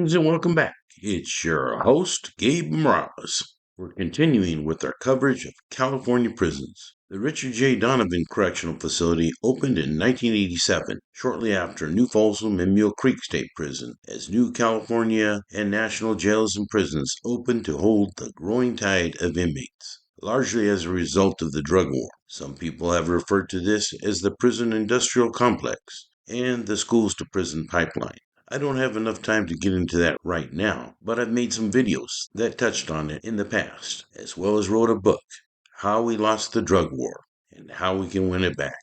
Greetings and welcome back. It's your host, Gabe Morales. We're continuing with our coverage of California prisons. The Richard J. Donovan Correctional Facility opened in 1987, shortly after New Folsom and Mule Creek State Prison, as new California and national jails and prisons opened to hold the growing tide of inmates, largely as a result of the drug war. Some people have referred to this as the prison industrial complex and the schools to prison pipeline. I don't have enough time to get into that right now, but I've made some videos that touched on it in the past, as well as wrote a book, How We Lost the Drug War and How We Can Win It Back.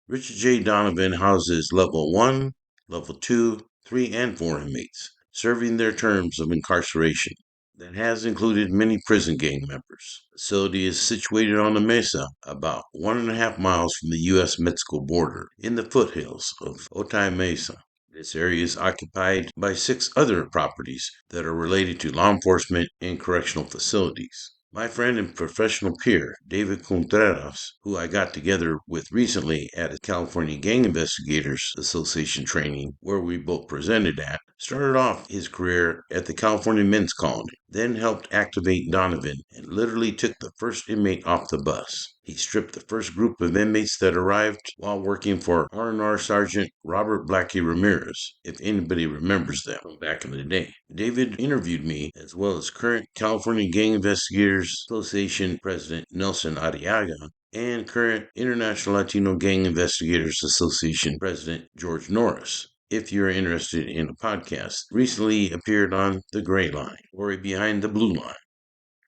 Richard J. Donovan houses Level 1, Level 2, 3, and 4 inmates, serving their terms of incarceration. That has included many prison gang members. The facility is situated on the Mesa, about 1.5 miles from the U.S Mexico border, in the foothills of Otay Mesa. This area is occupied by 6 other properties that are related to law enforcement and correctional facilities. My friend and professional peer, David Contreras, who I got together with recently at a California Gang Investigators Association training where we both presented at, started off his career at the California Men's Colony, then helped activate Donovan and literally took the first inmate off the bus. He stripped the first group of inmates that arrived while working for R&R Sergeant Robert Blackie Ramirez, if anybody remembers them from back in the day. David interviewed me, as well as current California Gang Investigators Association President Nelson Arriaga and current International Latino Gang Investigators Association President George Norris. If you're interested in a podcast, recently appeared on The Gray Line, or Behind the Blue Line.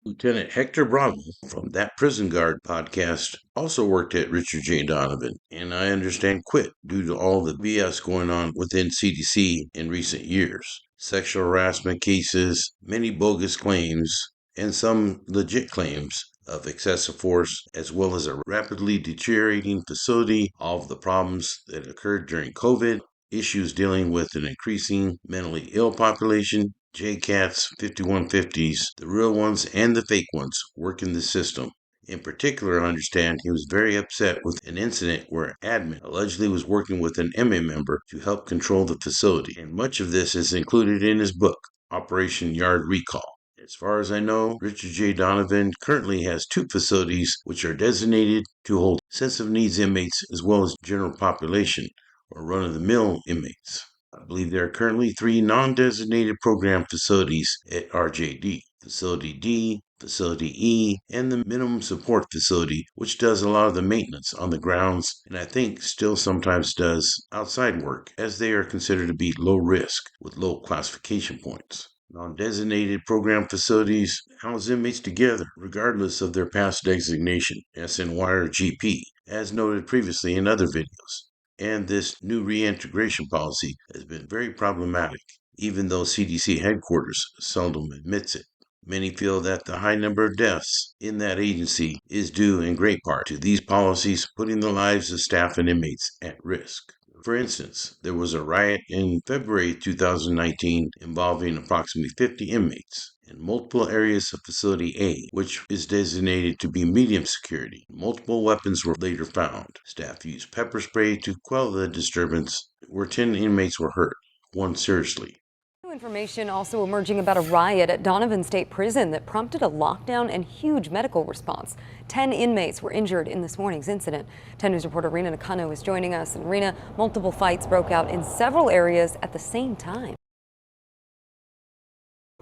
Lieutenant Hector Bravo from That Prison Guard podcast also worked at Richard J. Donovan, and I understand quit due to all the BS going on within CDC in recent years. Sexual harassment cases, many bogus claims, and some legit claims of excessive force, as well as a rapidly deteriorating facility, all of the problems that occurred during COVID, issues dealing with an increasing mentally ill population, JCATs, 5150s, the real ones and the fake ones work in the system. In particular, I understand he was very upset with an incident where admin allegedly was working with an MA member to help control the facility, and much of this is included in his book, Operation Yard Recall. As far as I know, Richard J. Donovan currently has 2 facilities which are designated to hold sensitive needs inmates as well as general population, or run-of-the-mill inmates. I believe there are currently 3 non-designated program facilities at RJD. Facility D, Facility E, and the Minimum Support Facility, which does a lot of the maintenance on the grounds and I think still sometimes does outside work, as they are considered to be low risk with low classification points. Non-designated program facilities house inmates together, regardless of their past designation, SNY or GP, as noted previously in other videos. And this new reintegration policy has been very problematic, even though CDC headquarters seldom admits it. Many feel that the high number of deaths in that agency is due in great part to these policies putting the lives of staff and inmates at risk. For instance, there was a riot in February 2019 involving approximately 50 inmates in multiple areas of Facility A, which is designated to be medium security. Multiple weapons were later found. Staff used pepper spray to quell the disturbance, where 10 inmates were hurt, 1 seriously. New information also emerging about a riot at Donovan State Prison that prompted a lockdown and huge medical response. 10 inmates were injured in this morning's incident. 10 News reporter Rena Nakano is joining us. And Rena, multiple fights broke out in several areas at the same time.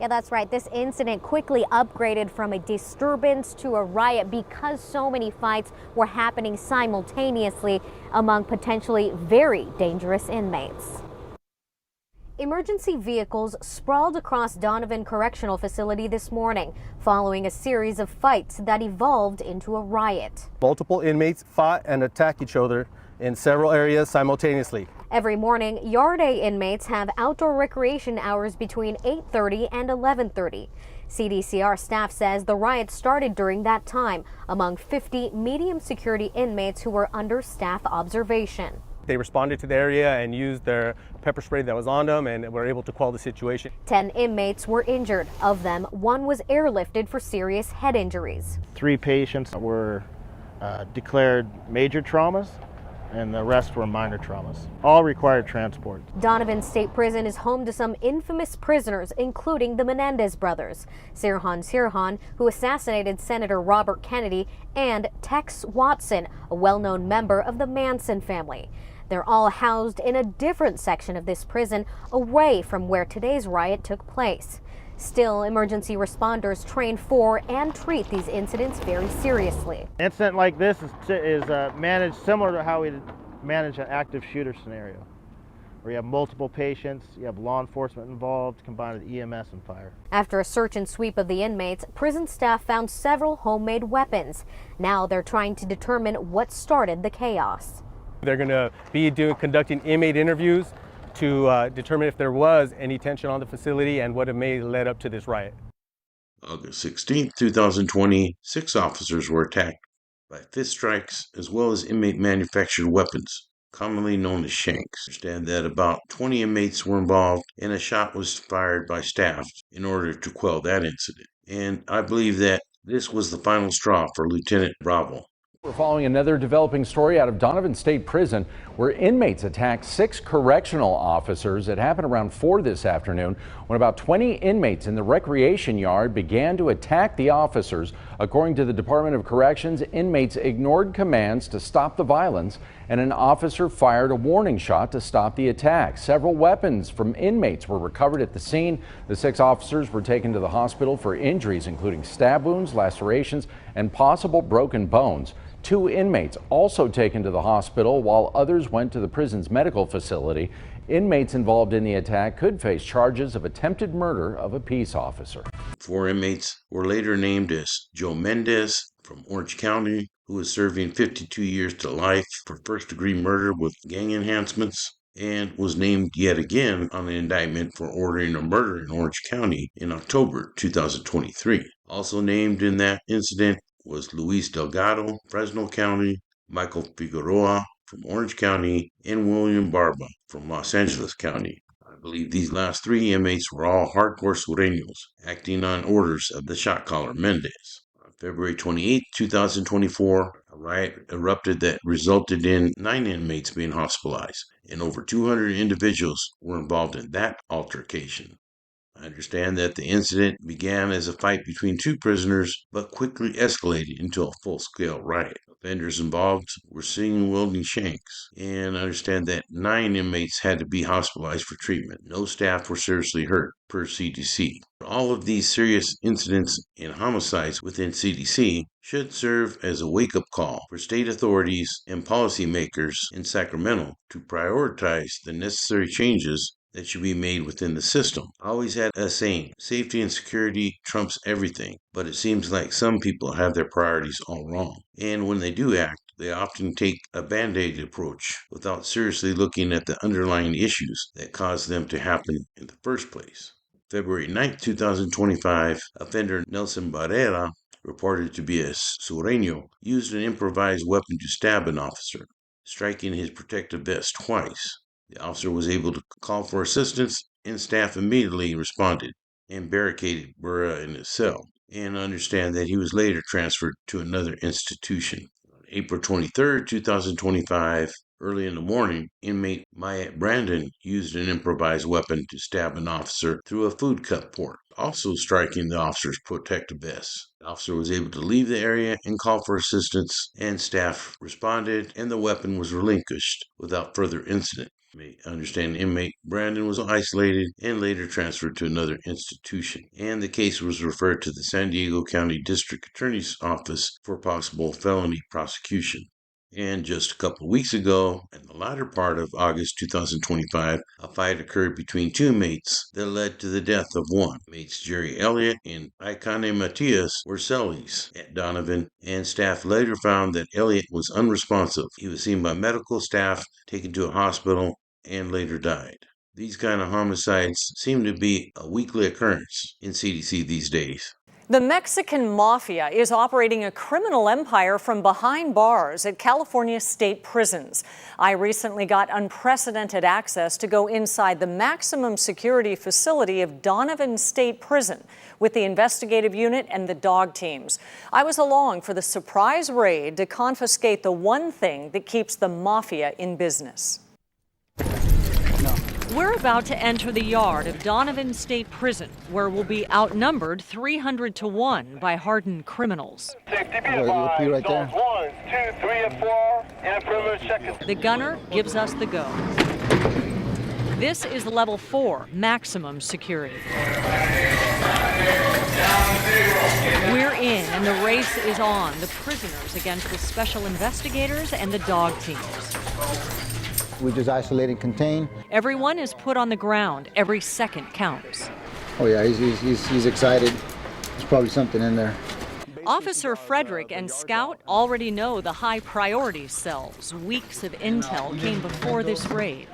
Yeah, that's right. This incident quickly upgraded from a disturbance to a riot because so many fights were happening simultaneously among potentially very dangerous inmates. Emergency vehicles sprawled across Donovan Correctional Facility this morning, following a series of fights that evolved into a riot. Multiple inmates fought and attacked each other in several areas simultaneously. Every morning, Yard A inmates have outdoor recreation hours between 8:30 and 11:30. CDCR staff says the riot started during that time among 50 medium security inmates who were under staff observation. They responded to the area and used their pepper spray that was on them and were able to quell the situation. 10 inmates were injured. Of them, 1 was airlifted for serious head injuries. 3 patients were declared major traumas, and the rest were minor traumas. All required transport. Donovan State Prison is home to some infamous prisoners, including the Menendez brothers, Sirhan, who assassinated Senator Robert Kennedy, and Tex Watson, a well-known member of the Manson family. They're all housed in a different section of this prison, away from where today's riot took place. Still, emergency responders train for and treat these incidents very seriously. An incident like this is managed similar to how we manage an active shooter scenario, where you have multiple patients, you have law enforcement involved, combined with EMS and fire. After a search and sweep of the inmates, prison staff found several homemade weapons. Now they're trying to determine what started the chaos. They're going to be conducting inmate interviews to determine if there was any tension on the facility and what it may have led up to this riot. August 16, 2020, 6 officers were attacked by fist strikes as well as inmate manufactured weapons, commonly known as shanks. I understand that about 20 inmates were involved and a shot was fired by staff in order to quell that incident. And I believe that this was the final straw for Lieutenant Bravo. We're following another developing story out of Donovan State Prison where inmates attacked 6 correctional officers. It happened around 4 this afternoon when about 20 inmates in the recreation yard began to attack the officers. According to the Department of Corrections, inmates ignored commands to stop the violence and an officer fired a warning shot to stop the attack. Several weapons from inmates were recovered at the scene. The 6 officers were taken to the hospital for injuries including stab wounds, lacerations, and possible broken bones. 2 inmates also taken to the hospital while others went to the prison's medical facility. Inmates involved in the attack could face charges of attempted murder of a peace officer. 4 inmates were later named as Joe Mendez from Orange County, who is serving 52 years to life for first-degree murder with gang enhancements, and was named yet again on the indictment for ordering a murder in Orange County in October 2023. Also named in that incident was Luis Delgado, Fresno County, Michael Figueroa from Orange County, and William Barba from Los Angeles County. I believe these last 3 inmates were all hardcore sureños, acting on orders of the shot caller Mendez. On February 28, 2024, a riot erupted that resulted in 9 inmates being hospitalized, and over 200 individuals were involved in that altercation. I understand that the incident began as a fight between 2 prisoners, but quickly escalated into a full-scale riot. Offenders involved were seen wielding shanks, and I understand that 9 inmates had to be hospitalized for treatment. No staff were seriously hurt, per CDC. All of these serious incidents and homicides within CDC should serve as a wake-up call for state authorities and policymakers in Sacramento to prioritize the necessary changes that should be made within the system. I always had a saying, safety and security trumps everything, but it seems like some people have their priorities all wrong. And when they do act, they often take a band-aid approach without seriously looking at the underlying issues that caused them to happen in the first place. February 9, 2025, offender Nelson Barrera, reported to be a sureño, used an improvised weapon to stab an officer, striking his protective vest twice. The officer was able to call for assistance, and staff immediately responded and barricaded Burra in his cell, and understand that he was later transferred to another institution. On April 23, 2025, early in the morning, inmate Mayette Brandon used an improvised weapon to stab an officer through a food cup port, also striking the officer's protective vest. The officer was able to leave the area and call for assistance, and staff responded, and the weapon was relinquished without further incident. Understand inmate Brandon was isolated and later transferred to another institution, and the case was referred to the San Diego County District Attorney's Office for possible felony prosecution. And just a couple of weeks ago, in the latter part of August 2025, a fight occurred between 2 mates that led to the death of one. Mates Jerry Elliott and Icane Matias were cellies at Donovan, and staff later found that Elliott was unresponsive. He was seen by medical staff, taken to a hospital, and later died. These kind of homicides seem to be a weekly occurrence in CDC these days. The Mexican mafia is operating a criminal empire from behind bars at California state prisons. I recently got unprecedented access to go inside the maximum security facility of Donovan State Prison with the investigative unit and the dog teams. I was along for the surprise raid to confiscate the one thing that keeps the mafia in business. We're about to enter the yard of Donovan State Prison, where we'll be outnumbered 300 to 1 by hardened criminals. Right there. 1, 2, 3, and 4, and perimeter check. The gunner gives us the go. This is level 4, maximum security. We're in, and the race is on. The prisoners against the special investigators and the dog teams. We just isolate and contain. Everyone is put on the ground. Every second counts. Oh yeah, he's excited. There's probably something in there. Officer Frederick and Scout already know the high priority cells. Weeks of intel came before this raid.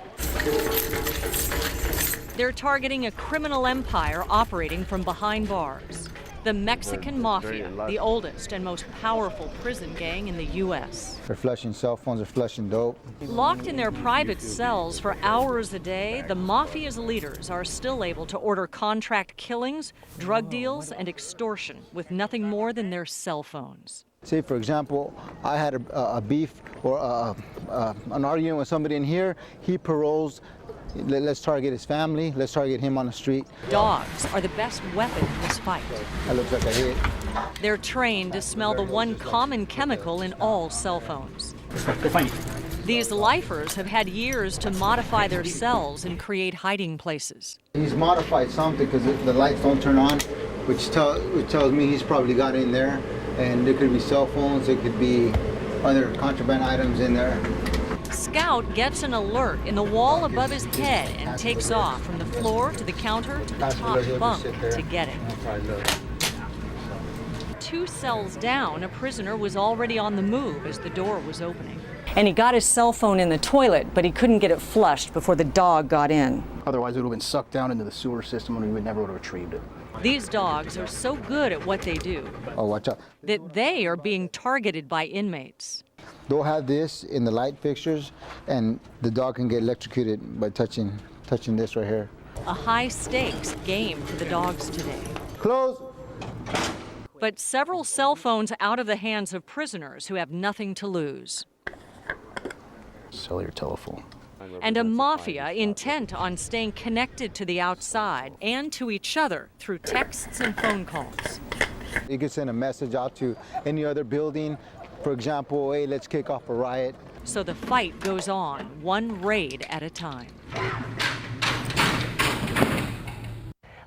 They're targeting a criminal empire operating from behind bars. The Mexican Mafia, the oldest and most powerful prison gang in the U.S. They're flushing cell phones, they're flushing dope. Locked in their private cells for hours a day, the Mafia's leaders are still able to order contract killings, drug deals, and extortion with nothing more than their cell phones. Say, for example, I had a beef or an argument with somebody in here, he paroles. Let's target his family. Let's target him on the street. Dogs are the best weapon in this fight. That looks like a hit. They're trained to smell the one common chemical in all cell phones. These lifers have had years to modify their cells and create hiding places. He's modified something because the lights don't turn on, which tells me he's probably got in there. And there could be cell phones, there could be other contraband items in there. Scout gets an alert in the wall above his head and takes off from the floor to the counter to the top bunk to get it. 2 cells down, a prisoner was already on the move as the door was opening. And he got his cell phone in the toilet, but he couldn't get it flushed before the dog got in. Otherwise, it would have been sucked down into the sewer system and we would never would have retrieved it. These dogs are so good at what they do that they are being targeted by inmates. They'll have this in the light fixtures, and the dog can get electrocuted by touching this right here. A high-stakes game for the dogs today. Close. But several cell phones out of the hands of prisoners who have nothing to lose. Cellular telephone. And a mafia intent on staying connected to the outside and to each other through texts and phone calls. You can send a message out to any other building. For example, hey, let's kick off a riot. So the fight goes on, one raid at a time.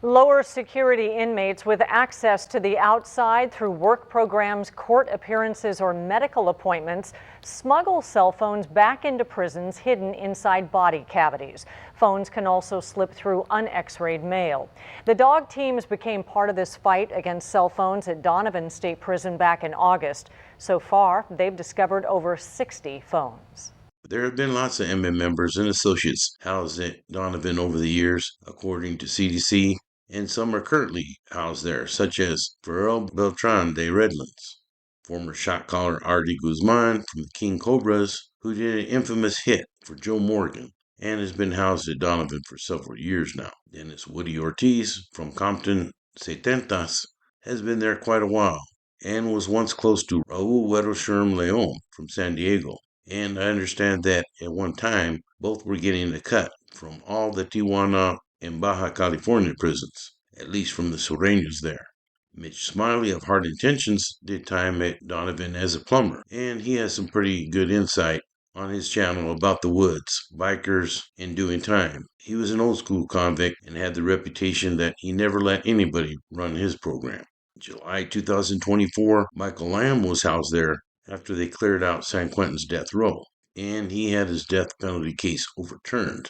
Lower security inmates with access to the outside through work programs, court appearances, or medical appointments smuggle cell phones back into prisons hidden inside body cavities. Phones can also slip through un-X-rayed mail. The dog teams became part of this fight against cell phones at Donovan State Prison back in August. So far, they've discovered over 60 phones. There have been lots of MM members and associates housed at Donovan over the years, according to CDC, and some are currently housed there, such as Farrell Beltran de Redlands, former shot caller Artie Guzman from the King Cobras, who did an infamous hit for Joe Morgan and has been housed at Donovan for several years now. Dennis Woody Ortiz from Compton Setentas has been there quite a while and was once close to Raul Weddlesherm Leon from San Diego. And I understand that at one time, both were getting a cut from all the Tijuana and Baja California prisons, at least from the Sureños there. Mitch Smiley of Hard Intentions did time at Donovan as a plumber, and he has some pretty good insight on his channel about the woods, bikers, and doing time. He was an old school convict and had the reputation that he never let anybody run his program. In July 2024, Michael Lamb was housed there after they cleared out San Quentin's death row, and he had his death penalty case overturned.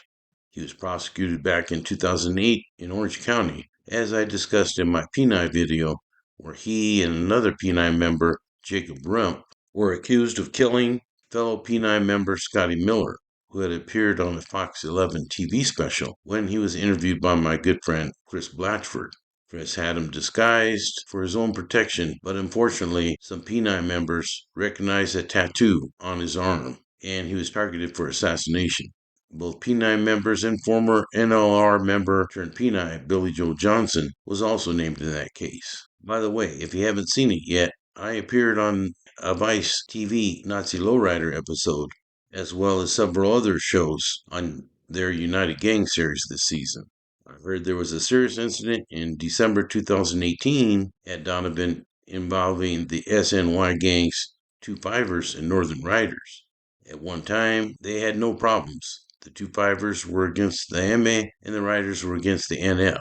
He was prosecuted back in 2008 in Orange County, as I discussed in my P9 video, where he and another P9 member, Jacob Rump, were accused of killing fellow P9 member Scotty Miller, who had appeared on the Fox 11 TV special when he was interviewed by my good friend Chris Blatchford. Perez had him disguised for his own protection, but unfortunately, some P9 members recognized a tattoo on his arm, and he was targeted for assassination. Both P9 members and former NLR member turned P9 Billy Joe Johnson was also named in that case. By the way, if you haven't seen it yet, I appeared on a Vice TV Nazi Lowrider episode, as well as several other shows on their United Gang series this season. I heard there was a serious incident in December 2018 at Donovan involving the SNY gang's 2-5ers and Northern Riders. At one time, they had no problems. The 2-5ers were against the MA and the Riders were against the NF.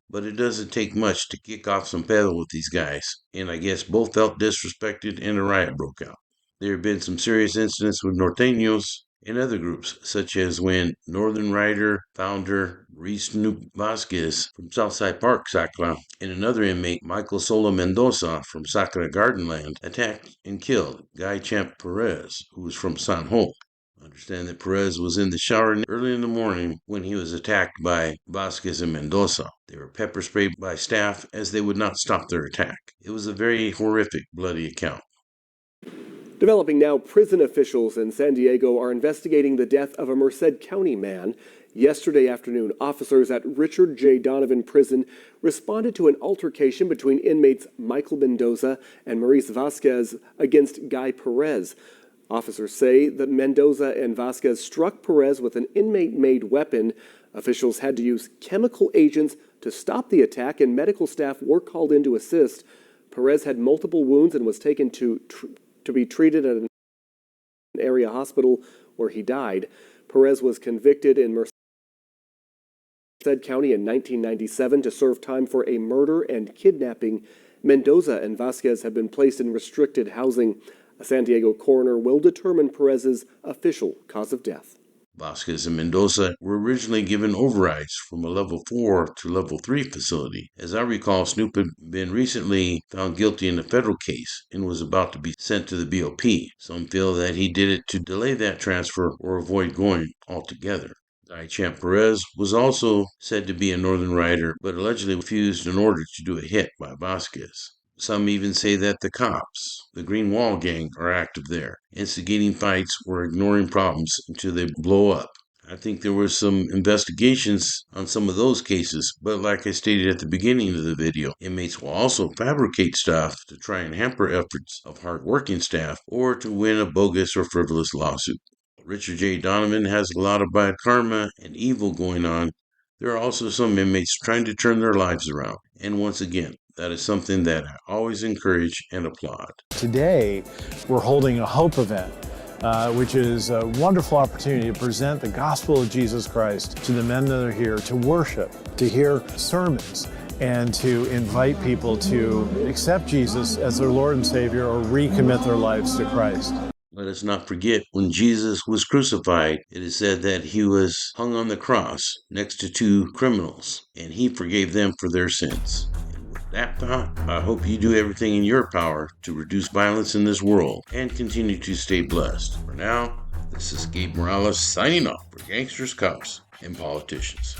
But it doesn't take much to kick off some pedo with these guys, and I guess both felt disrespected and a riot broke out. There have been some serious incidents with Norteños and other groups, such as when Northern Rider founder Reese Snoop Vasquez from Southside Park, Sacra, and another inmate, Michael Sola Mendoza from Sacra Gardenland, attacked and killed Guy Champ Perez, who was from San Ho. I understand that Perez was in the shower early in the morning when he was attacked by Vasquez and Mendoza. They were pepper sprayed by staff as they would not stop their attack. It was a very horrific, bloody account. Developing now, prison officials in San Diego are investigating the death of a Merced County man. Yesterday afternoon, officers at Richard J. Donovan Prison responded to an altercation between inmates Michael Mendoza and Maurice Vasquez against Guy Perez. Officers say that Mendoza and Vasquez struck Perez with an inmate-made weapon. Officials had to use chemical agents to stop the attack, and medical staff were called in to assist. Perez had multiple wounds and was taken to be treated at an area hospital where he died. Perez was convicted in Merced County in 1997 to serve time for a murder and kidnapping. Mendoza and Vasquez have been placed in restricted housing. A San Diego coroner will determine Perez's official cause of death. Vasquez and Mendoza were originally given overrides from a level 4 to level 3 facility. As I recall, Snoop had been recently found guilty in a federal case and was about to be sent to the BOP. Some feel that he did it to delay that transfer or avoid going altogether. Guy Champ Perez was also said to be a Northern Rider, but allegedly refused an order to do a hit by Vasquez. Some even say that the cops, the Green Wall Gang, are active there, instigating fights or ignoring problems until they blow up. I think there were some investigations on some of those cases, but like I stated at the beginning of the video, inmates will also fabricate stuff to try and hamper efforts of hard-working staff or to win a bogus or frivolous lawsuit. Richard J. Donovan has a lot of bad karma and evil going on. There are also some inmates trying to turn their lives around, and once again, that is something that I always encourage and applaud. Today, we're holding a Hope event, which is a wonderful opportunity to present the gospel of Jesus Christ to the men that are here to worship, to hear sermons, and to invite people to accept Jesus as their Lord and Savior or recommit their lives to Christ. Let us not forget, when Jesus was crucified, it is said that he was hung on the cross next to 2 criminals, and he forgave them for their sins. And with that thought, I hope you do everything in your power to reduce violence in this world and continue to stay blessed. For now, this is Gabe Morales signing off for Gangsters, Cops, and Politicians.